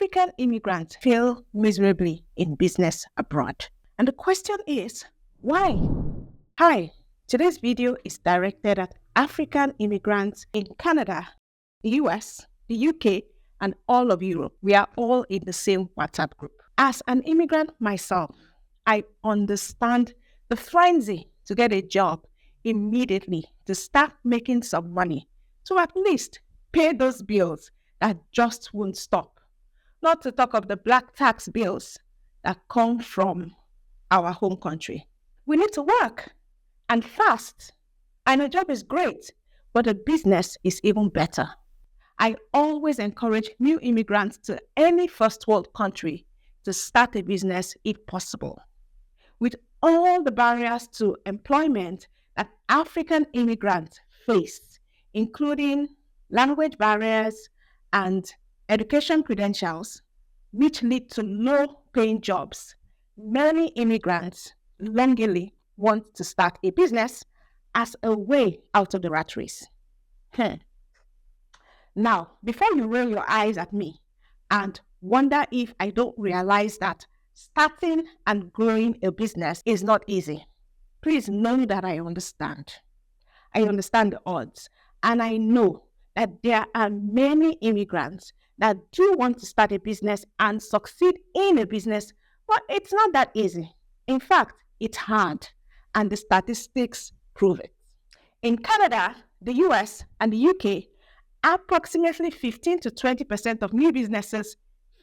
African immigrants fail miserably in business abroad. And the question is, why? Hi, today's video is directed at African immigrants in Canada, the US, the UK, and all of Europe. We are all in the same WhatsApp group. As an immigrant myself, I understand the frenzy to get a job immediately, to start making some money, to at least pay those bills that just won't stop. Not to talk of the black tax bills that come from our home country. We need to work and fast. And a job is great, but a business is even better. I always encourage new immigrants to any first world country to start a business if possible. With all the barriers to employment that African immigrants face, including language barriers and education credentials, which lead to low-paying jobs, many immigrants longingly want to start a business as a way out of the rat race. Now, before you roll your eyes at me and wonder if I don't realize that starting and growing a business is not easy, please know that I understand. I understand the odds, and I know that there are many immigrants that do want to start a business and succeed in a business, but it's not that easy. In fact, it's hard, and the statistics prove it. In Canada, the US, and the UK, approximately 15 to 20% of new businesses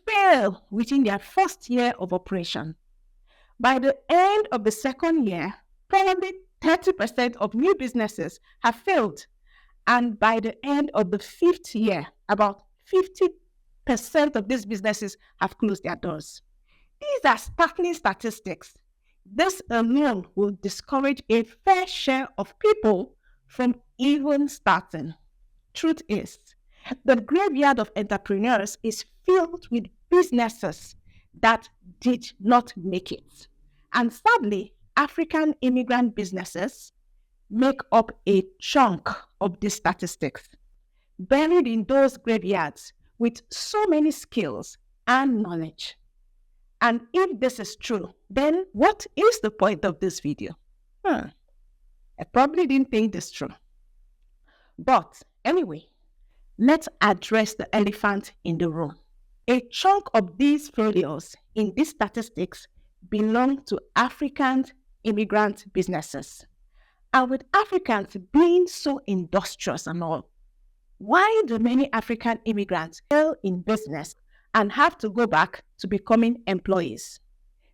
fail within their first year of operation. By the end of the second year, probably 30% of new businesses have failed. And by the end of the fifth year, about 50% of these businesses have closed their doors. These are startling statistics. This alone will discourage a fair share of people from even starting. Truth is, the graveyard of entrepreneurs is filled with businesses that did not make it. And sadly, African immigrant businesses make up a chunk of these statistics, buried in those graveyards with so many skills and knowledge. And if this is true, then what is the point of this video? I probably didn't think this through. But anyway, let's address the elephant in the room. A chunk of these failures in these statistics belong to African immigrant businesses. And with Africans being so industrious and all, why do many African immigrants fail in business and have to go back to becoming employees?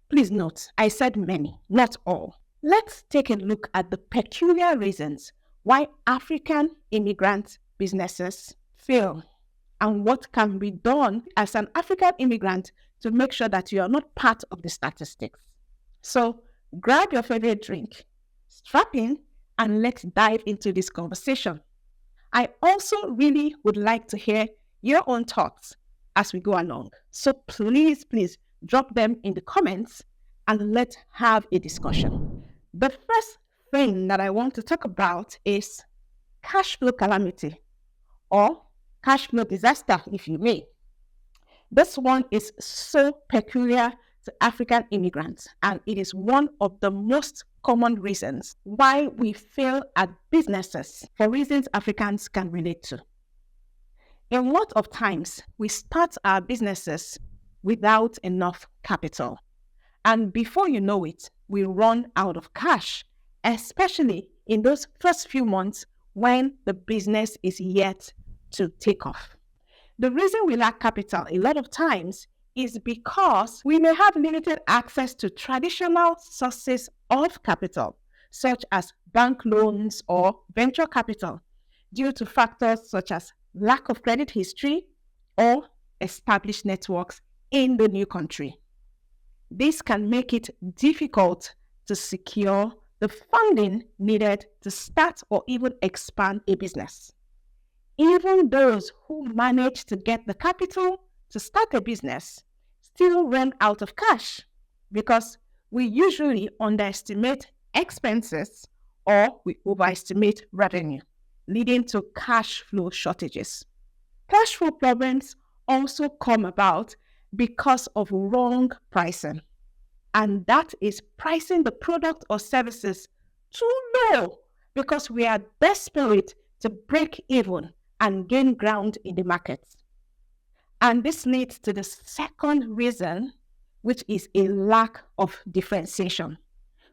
Please note, I said many, not all. Let's take a look at the peculiar reasons why African immigrant businesses fail and what can be done as an African immigrant to make sure that you are not part of the statistics. So grab your favorite drink, strap in, and let's dive into this conversation. I also really would like to hear your own thoughts as we go along. So please drop them in the comments and let's have a discussion. The first thing that I want to talk about is cash flow calamity, or cash flow disaster, if you may. This one is so peculiar to African immigrants, and it is one of the most common reasons why we fail at businesses, for reasons Africans can relate to. A lot of times, we start our businesses without enough capital. And before you know it, we run out of cash, especially in those first few months when the business is yet to take off. The reason we lack capital a lot of times is because we may have limited access to traditional sources of capital, such as bank loans or venture capital, due to factors such as lack of credit history or established networks in the new country. This can make it difficult to secure the funding needed to start or even expand a business. Even those who manage to get the capital to start a business still run out of cash because we usually underestimate expenses or we overestimate revenue, leading to cash flow shortages. Cash flow problems also come about because of wrong pricing. And that is pricing the product or services too low because we are desperate to break even and gain ground in the market. And this leads to the second reason, which is a lack of differentiation,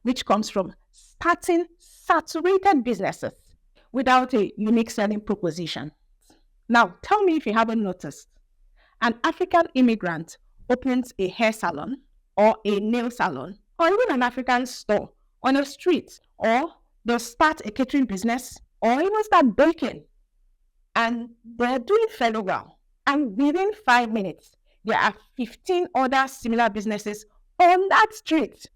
which comes from starting saturated businesses without a unique selling proposition. Now, tell me if you haven't noticed. An African immigrant opens a hair salon or a nail salon or even an African store on a street, or they'll start a catering business or even start baking, and they're doing fairly well. And within 5 minutes, there are 15 other similar businesses on that street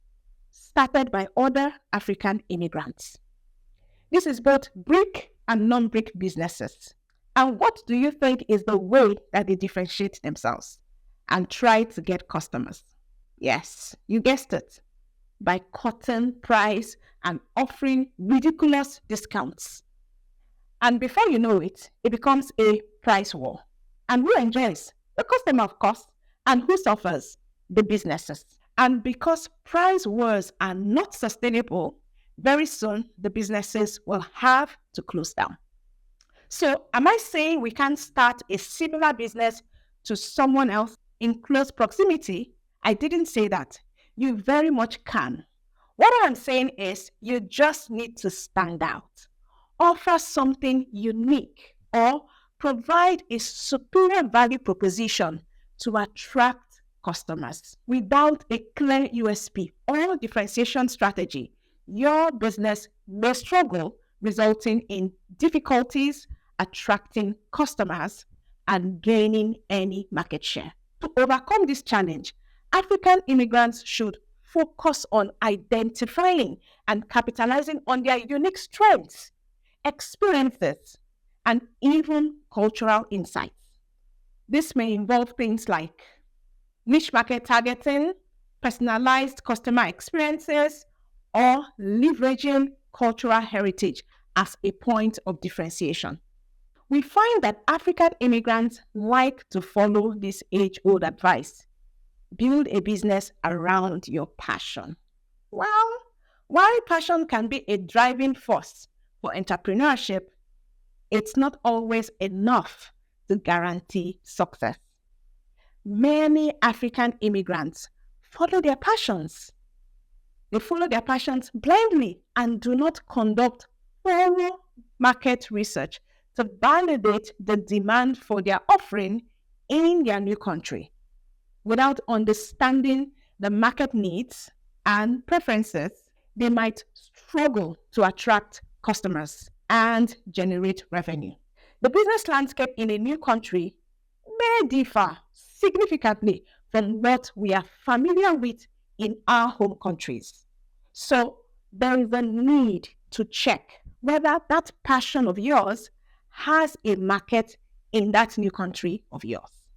started by other African immigrants. This is both brick and non-brick businesses. And what do you think is the way that they differentiate themselves and try to get customers? Yes, you guessed it. By cutting price and offering ridiculous discounts. And before you know it, it becomes a price war. And who enjoys? The customer, of course. And who suffers? The businesses. And because price wars are not sustainable, very soon the businesses will have to close down. So am I saying we can't start a similar business to someone else in close proximity? I didn't say that. You very much can. What I'm saying is you just need to stand out, offer something unique, or provide a superior value proposition to attract customers. Without a clear USP or differentiation strategy, your business may struggle, resulting in difficulties attracting customers and gaining any market share. To overcome this challenge, African immigrants should focus on identifying and capitalizing on their unique strengths, experiences, and even cultural insights. This may involve things like niche market targeting, personalized customer experiences, or leveraging cultural heritage as a point of differentiation. We find that African immigrants like to follow this age-old advice: build a business around your passion. Well, while passion can be a driving force for entrepreneurship, it's not always enough to guarantee success. Many African immigrants follow their passions. They follow their passions blindly and do not conduct thorough market research to validate the demand for their offering in their new country. Without understanding the market needs and preferences, they might struggle to attract customers and generate revenue. The business landscape in a new country may differ significantly from what we are familiar with in our home countries. So there is a need to check whether that passion of yours has a market in that new country of yours.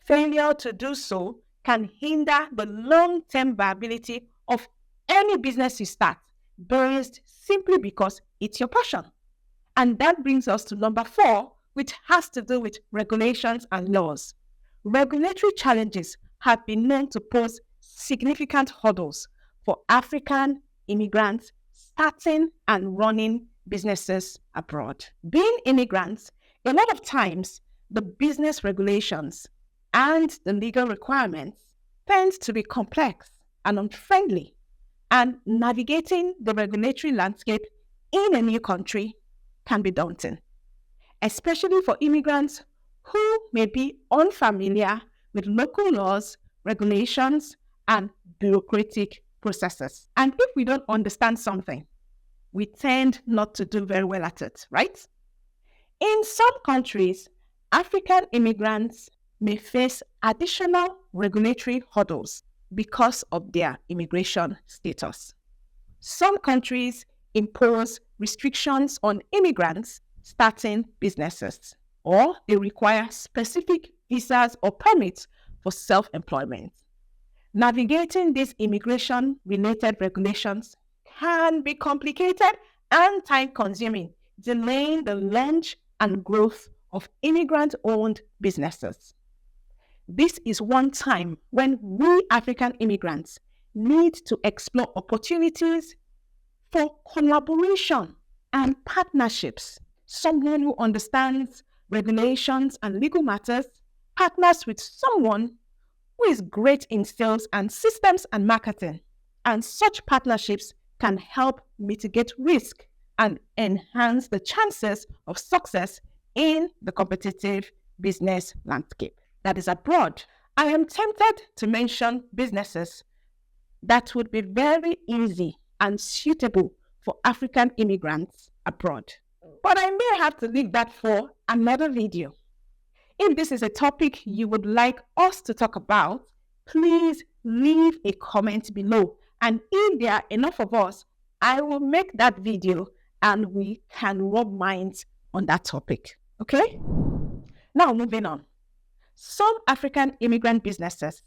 Failure to do so can hinder the long-term viability of any business you start, based simply because it's your passion. And that brings us to number 4, which has to do with regulations and laws. Regulatory challenges have been known to pose significant hurdles for African immigrants starting and running businesses abroad. Being immigrants, a lot of times the business regulations and the legal requirements tend to be complex and unfriendly, and navigating the regulatory landscape in a new country can be daunting, especially for immigrants who may be unfamiliar with local laws, regulations, and bureaucratic processes. And if we don't understand something, we tend not to do very well at it, right? In some countries, African immigrants may face additional regulatory hurdles because of their immigration status. Some countries impose restrictions on immigrants starting businesses, or they require specific visas or permits for self-employment. Navigating these immigration-related regulations can be complicated and time-consuming, delaying the launch and growth of immigrant-owned businesses. This is one time when we African immigrants need to explore opportunities for collaboration and partnerships. Someone who understands regulations and legal matters partners with someone who is great in sales and systems and marketing. And such partnerships can help mitigate risk and enhance the chances of success in the competitive business landscape that is abroad. I am tempted to mention businesses that would be very easy and suitable for African immigrants abroad. But I may have to leave that for another video. If this is a topic you would like us to talk about, please leave a comment below. And if there are enough of us, I will make that video and we can rub minds on that topic. Okay? Now, moving on. Some African immigrant businesses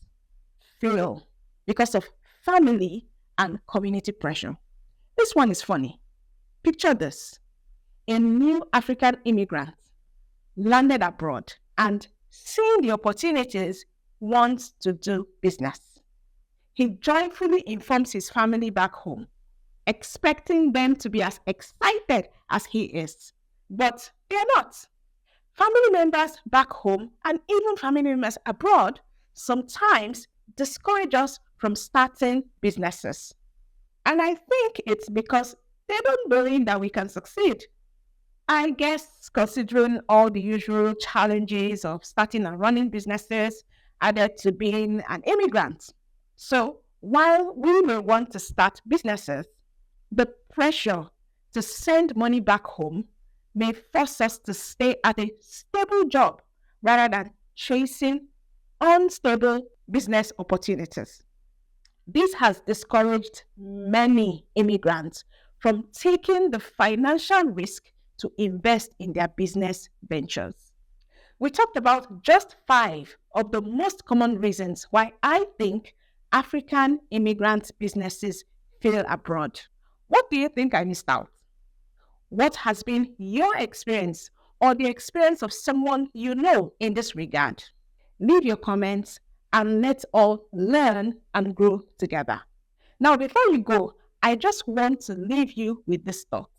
fail because of family and community pressure. This one is funny. Picture this. A new African immigrant landed abroad and seeing the opportunities wants to do business. He joyfully informs his family back home, expecting them to be as excited as he is. But they are not. Family members back home and even family members abroad sometimes discourage us from starting businesses. And I think it's because they don't believe that we can succeed. I guess considering all the usual challenges of starting and running businesses added to being an immigrant. So while we may want to start businesses, the pressure to send money back home may force us to stay at a stable job rather than chasing unstable business opportunities. This has discouraged many immigrants from taking the financial risk to invest in their business ventures. We talked about just 5 of the most common reasons why I think African immigrant businesses fail abroad. What do you think I missed out? What has been your experience or the experience of someone you know in this regard? Leave your comments and let's all learn and grow together. Now, before you go, I just want to leave you with this thought.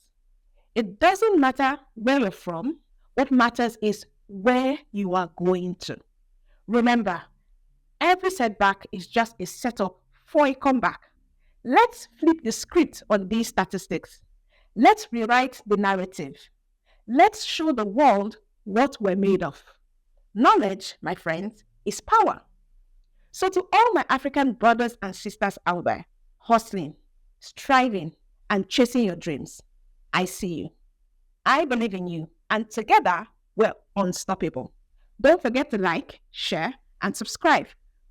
It doesn't matter where you're from. What matters is where you are going to. Remember, every setback is just a setup for a comeback. Let's flip the script on these statistics. Let's rewrite the narrative. Let's show the world what we're made of. Knowledge, my friends, is power. So to all my African brothers and sisters out there, hustling, striving, and chasing your dreams, I see you. I believe in you. And together, we're unstoppable. Don't forget to like, share, and subscribe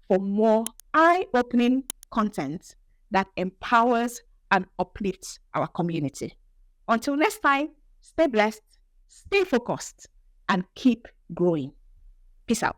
for more eye-opening content that empowers and uplifts our community. Until next time, stay blessed, stay focused, and keep growing. Peace out.